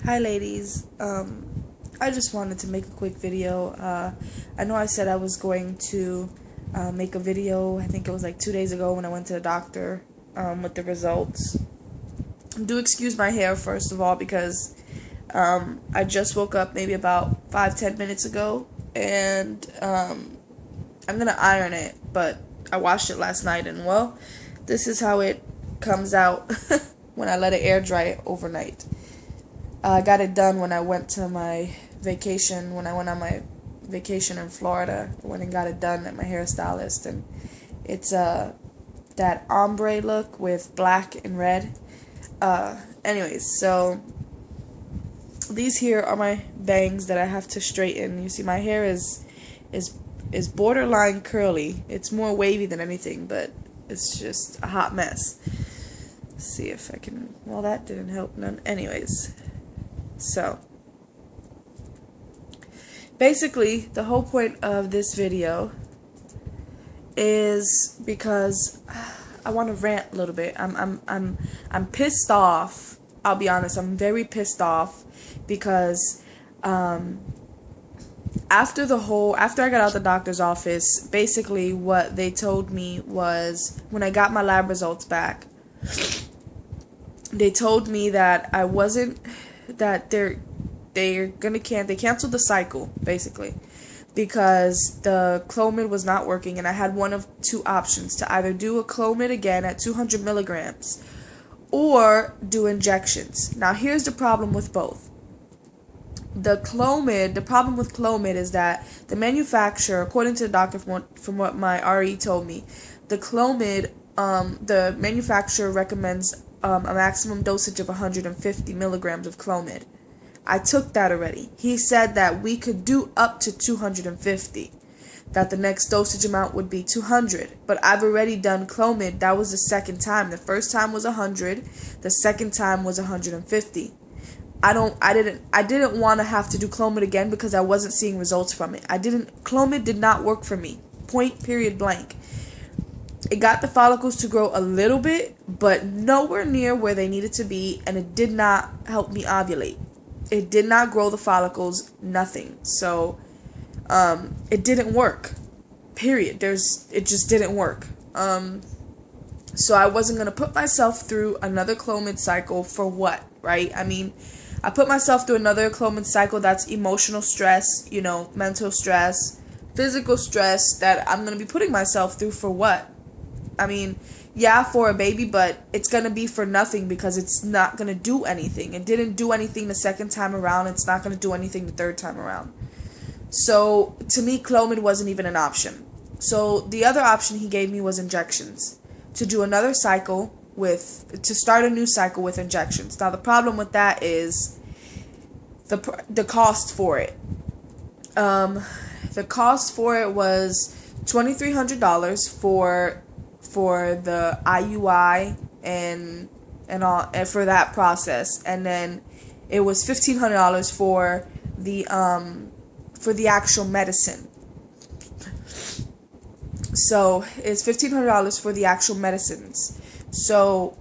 Hi ladies, I just wanted to make a quick video. I know I said I was going to make a video, I think it was like 2 days ago when I went to the doctor with the results. Do excuse my hair first of all because I just woke up maybe about 5-10 minutes ago and I'm gonna iron it, but I washed it last night and well, this is how it comes out when I let it air dry overnight. I got it done when I went to my vacation, when I went on my vacation in Florida. I went and got it done at my hairstylist, and it's that ombre look with black and red. Anyways, so these here are my bangs that I have to straighten. You see, my hair is borderline curly. It's more wavy than anything, but it's just a hot mess. Let's see if I can. Well, that didn't help none. Anyways. So, basically, the whole point of this video is because I want to rant a little bit. I'm pissed off. I'll be honest. I'm very pissed off because after I got out the doctor's office, basically what they told me was when I got my lab results back, they told me that I wasn't. That they canceled the cycle basically because the Clomid was not working, and I had one of two options: to either do a Clomid again at 200 milligrams or do injections. Now here's the problem with both. The problem with Clomid is that the manufacturer, according to the doctor from what my RE told me, the Clomid, the manufacturer recommends a maximum dosage of 150 milligrams of Clomid. I took that already. He said that we could do up to 250, that the next dosage amount would be 200, but I've already done Clomid. That was the second time. The first time was 100, the second time was 150. I didn't want to have to do Clomid again because I wasn't seeing results from it. Clomid did not work for me. Point, period, blank. It got the follicles to grow a little bit, but nowhere near where they needed to be, and it did not help me ovulate. It did not grow the follicles, nothing. So, it didn't work. Period. It just didn't work. So I wasn't going to put myself through another Clomid cycle for what, right? I mean, I put myself through another Clomid cycle. That's emotional stress, mental stress, physical stress that I'm going to be putting myself through for what? I mean, yeah, for a baby, but it's going to be for nothing because it's not going to do anything. It didn't do anything the second time around. It's not going to do anything the third time around. So, to me, Clomid wasn't even an option. So, the other option he gave me was injections. To do another cycle to start a new cycle with injections. Now, the problem with that is the cost for it. The cost for it was $2,300 for the IUI and all, and for that process, and then it was $1,500 for the actual medicine. So it's $1,500 for the actual medicines. So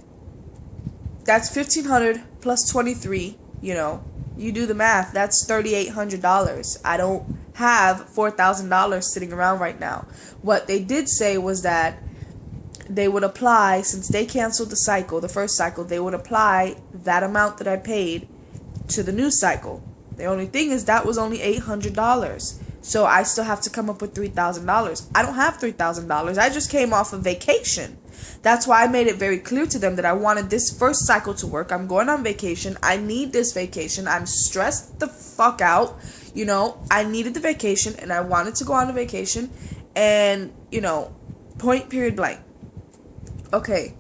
that's $1,500 plus 23. You do the math. That's $3,800. I don't have $4,000 sitting around right now. What they did say was that they would apply, since they canceled the first cycle, they would apply that amount that I paid to the new cycle. The only thing is that was only $800. So I still have to come up with $3,000. I don't have $3,000. I just came off of vacation. That's why I made it very clear to them that I wanted this first cycle to work. I'm going on vacation. I need this vacation. I'm stressed the fuck out. I needed the vacation and I wanted to go on a vacation. And, point, period, blank. Okay.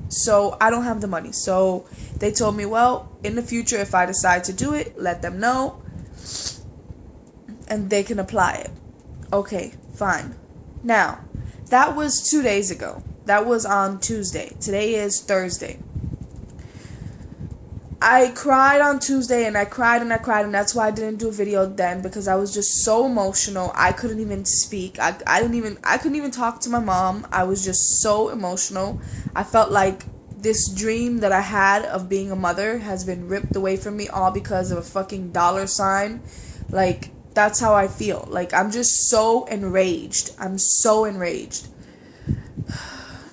So I don't have the money. So they told me, well, in the future, if I decide to do it, let them know and they can apply it. Okay, fine. Now, that was 2 days ago. That was on Tuesday. Today is Thursday. I cried on Tuesday, and I cried, and that's why I didn't do a video then, because I was just so emotional. I couldn't even speak. I couldn't even talk to my mom. I was just so emotional. I felt like this dream that I had of being a mother has been ripped away from me, all because of a fucking dollar sign. Like, that's how I feel. Like, I'm just so enraged. I'm so enraged.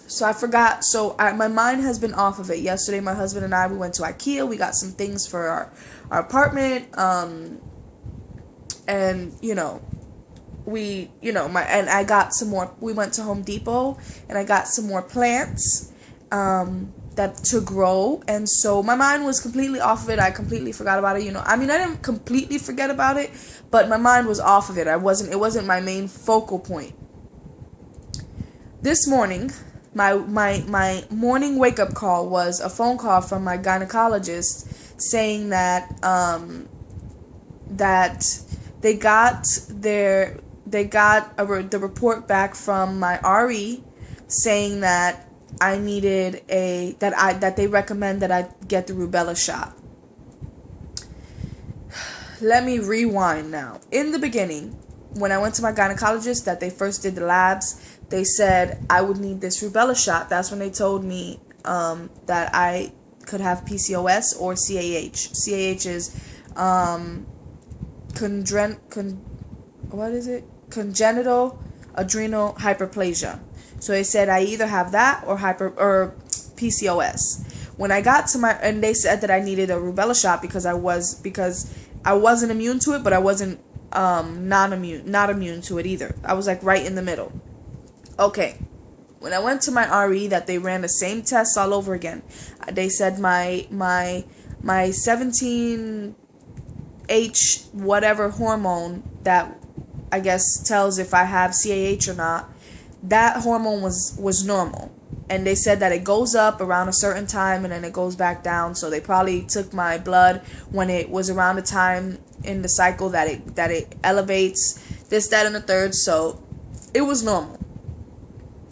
So I forgot. So my mind has been off of it. Yesterday, my husband and I, we went to IKEA. We got some things for our apartment. And, I got some more. We went to Home Depot, and I got some more plants that to grow. And so my mind was completely off of it. I completely forgot about it. I didn't completely forget about it, but my mind was off of it. It wasn't my main focal point. This morning, my morning wake up call was a phone call from my gynecologist saying that they got the report back from my RE saying that I needed that they recommend that I get the rubella shot. Let me rewind now. In the beginning, when I went to my gynecologist, that they first did the labs, they said I would need this rubella shot. That's when they told me that I could have PCOS or CAH. CAH is congenital adrenal hyperplasia. So they said I either have that or PCOS. When I got to and they said that I needed a rubella shot because I wasn't immune to it, but I wasn't not immune to it either. I was like right in the middle. Okay. When I went to my RE, that they ran the same tests all over again. They said my 17H whatever hormone that I guess tells if I have CAH or not, that hormone was normal. And they said that it goes up around a certain time and then it goes back down. So they probably took my blood when it was around the time in the cycle that it elevates this, that, and the third. So it was normal.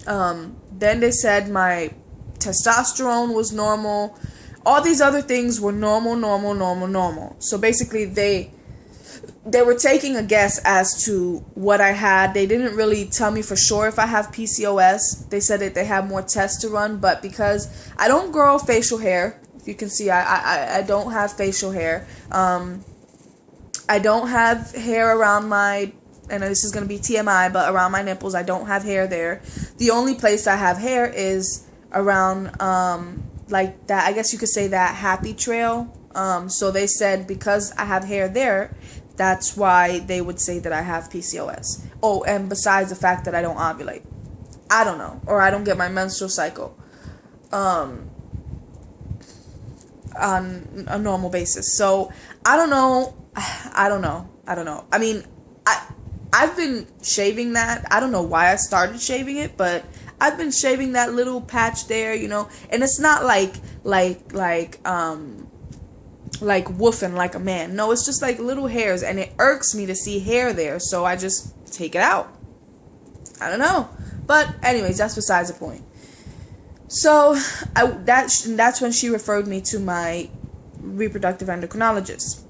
Then they said my testosterone was normal. All these other things were normal. So basically they were taking a guess as to what I had. They didn't really tell me for sure if I have PCOS. They said that they have more tests to run, but because I don't grow facial hair, if you can see, I don't have facial hair. I don't have hair around my, and this is going to be TMI, but around my nipples, I don't have hair there. The only place I have hair is around, like that, I guess you could say that happy trail. So they said because I have hair there, that's why they would say that I have PCOS. Oh, and besides the fact that I don't ovulate. I don't know. Or I don't get my menstrual cycle on a normal basis. So, I don't know. I mean, I've been shaving that. I don't know why I started shaving it, but I've been shaving that little patch there, and it's not like woofing like a man. No, it's just like little hairs, and it irks me to see hair there, so I just take it out. I don't know. But anyways, that's besides the point. So that's when she referred me to my reproductive endocrinologist,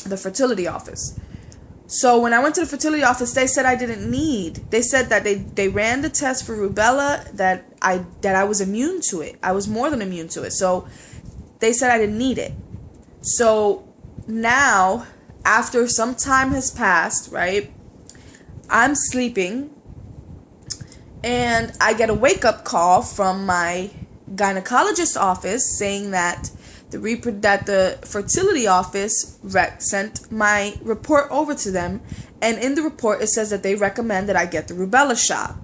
the fertility office. So when I went to the fertility office, they said I didn't need. They said that they ran the test for rubella, that I was immune to it. I was more than immune to it. So they said I didn't need it. So now, after some time has passed, right, I'm sleeping, and I get a wake-up call from my gynecologist's office saying that the fertility office sent my report over to them, and in the report it says that they recommend that I get the rubella shot.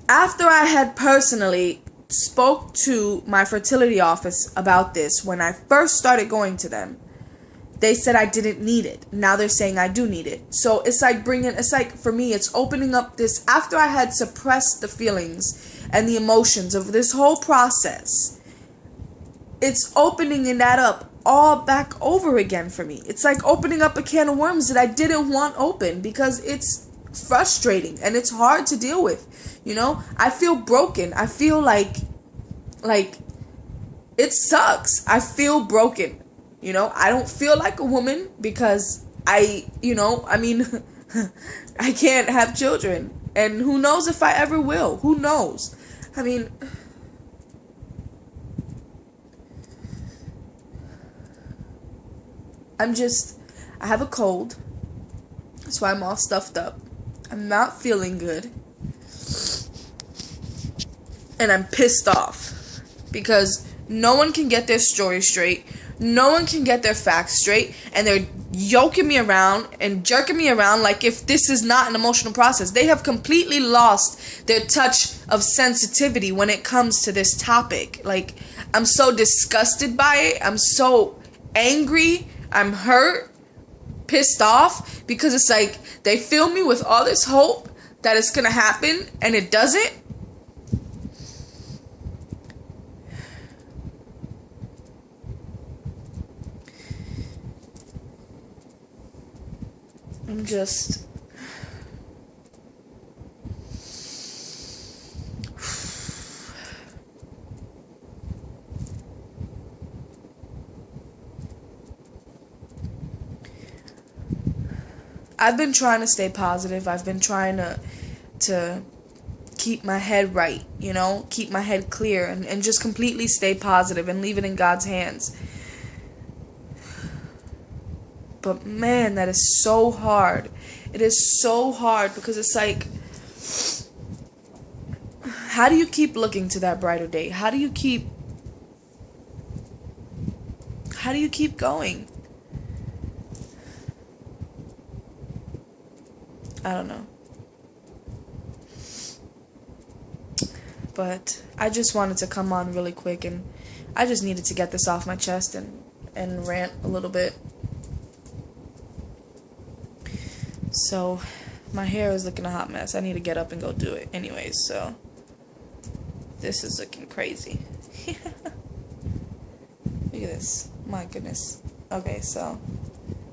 After I had personally spoke to my fertility office about this when I first started going to them, they said I didn't need it. Now they're saying I do need it. So it's like for me, it's opening up this, after I had suppressed the feelings and the emotions of this whole process, it's opening that up all back over again for me. It's like opening up a can of worms that I didn't want open, because it's frustrating and it's hard to deal with. I feel broken. I feel like it sucks. I feel broken. I don't feel like a woman because I can't have children. And who knows if I ever will. Who knows? I mean, I have a cold. That's why I'm all stuffed up. I'm not feeling good. And I'm pissed off. Because no one can get their story straight. No one can get their facts straight. And they're yoking me around and jerking me around like if this is not an emotional process. They have completely lost their touch of sensitivity when it comes to this topic. Like, I'm so disgusted by it. I'm so angry. I'm hurt. Pissed off. Because it's like they fill me with all this hope that it's going to happen. And it doesn't. I'm just... I've been trying to stay positive. I've been trying to keep my head right, you know? Keep my head clear and just completely stay positive and leave it in God's hands. But man, that is so hard. It is so hard because it's like, how do you keep looking to that brighter day? How do you keep going? I don't know. But I just wanted to come on really quick, and I just needed to get this off my chest and rant a little bit. So, my hair is looking a hot mess. I need to get up and go do it anyways, so this is looking crazy. Look at this. My goodness. Okay, so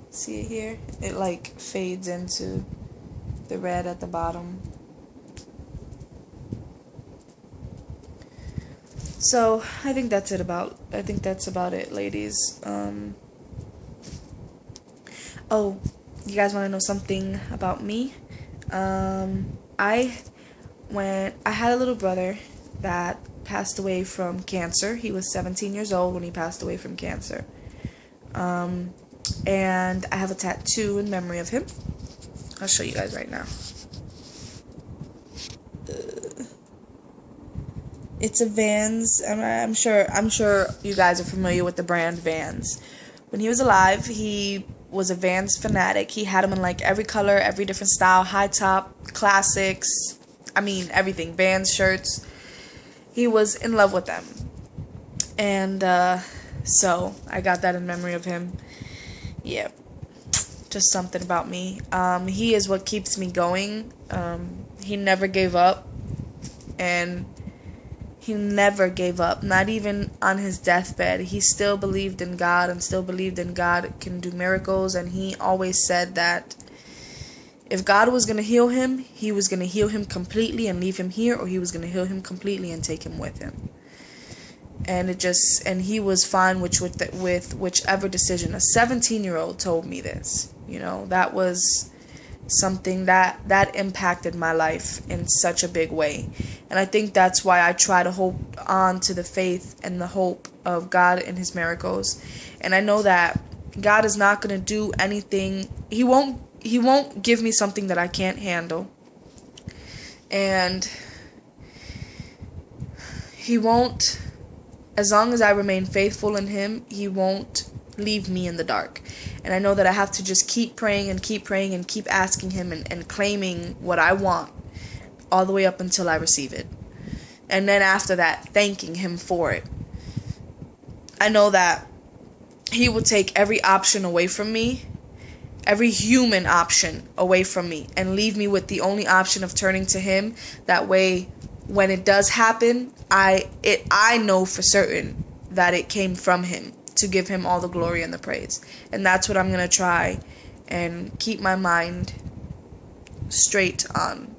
see it here? It like fades into the red at the bottom. So, I think that's about it, ladies. Oh, you guys want to know something about me? I had a little brother that passed away from cancer. He was 17 years old when he passed away from cancer. And I have a tattoo in memory of him. I'll show you guys right now. It's a Vans. I'm sure you guys are familiar with the brand Vans. When he was alive, he was a Vans fanatic. He had them in like every color, every different style, high top, classics, I mean everything, Vans shirts. He was in love with them. And so I got that in memory of him. Yeah. Just something about me. He is what keeps me going. He never gave up. And he never gave up, not even on his deathbed. He still believed in God and still believed in God can do miracles. And he always said that if God was going to heal him, he was going to heal him completely and leave him here, or he was going to heal him completely and take him with him. And he was fine with whichever decision. A 17-year-old told me this. You know, that was something that impacted my life in such a big way. And I think that's why I try to hold on to the faith and the hope of God and his miracles. And I know that God is not going to do anything. He won't give me something that I can't handle. And he won't, as long as I remain faithful in him, he won't leave me in the dark. And I know that I have to just keep praying and keep praying and keep asking him and claiming what I want all the way up until I receive it. And then after that, thanking him for it. I know that he will take every option away from me, every human option away from me, and leave me with the only option of turning to him. That way, when it does happen, I know for certain that it came from him, to give him all the glory and the praise. And that's what I'm going to try and keep my mind straight on.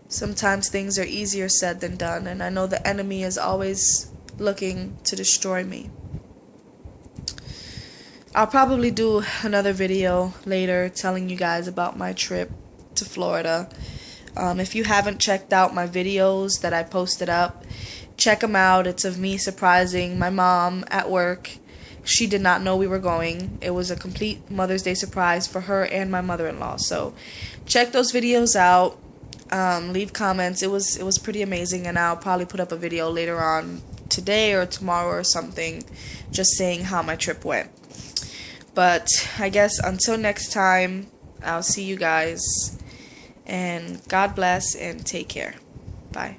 Sometimes things are easier said than done, and I know the enemy is always looking to destroy me. I'll probably do another video later telling you guys about my trip to Florida. If you haven't checked out my videos that I posted up, check them out. It's of me surprising my mom at work. She did not know we were going. It was a complete Mother's Day surprise for her and my mother-in-law. So check those videos out. Leave comments. It was pretty amazing, and I'll probably put up a video later on today or tomorrow or something just saying how my trip went. But I guess until next time, I'll see you guys, and God bless and take care. Bye.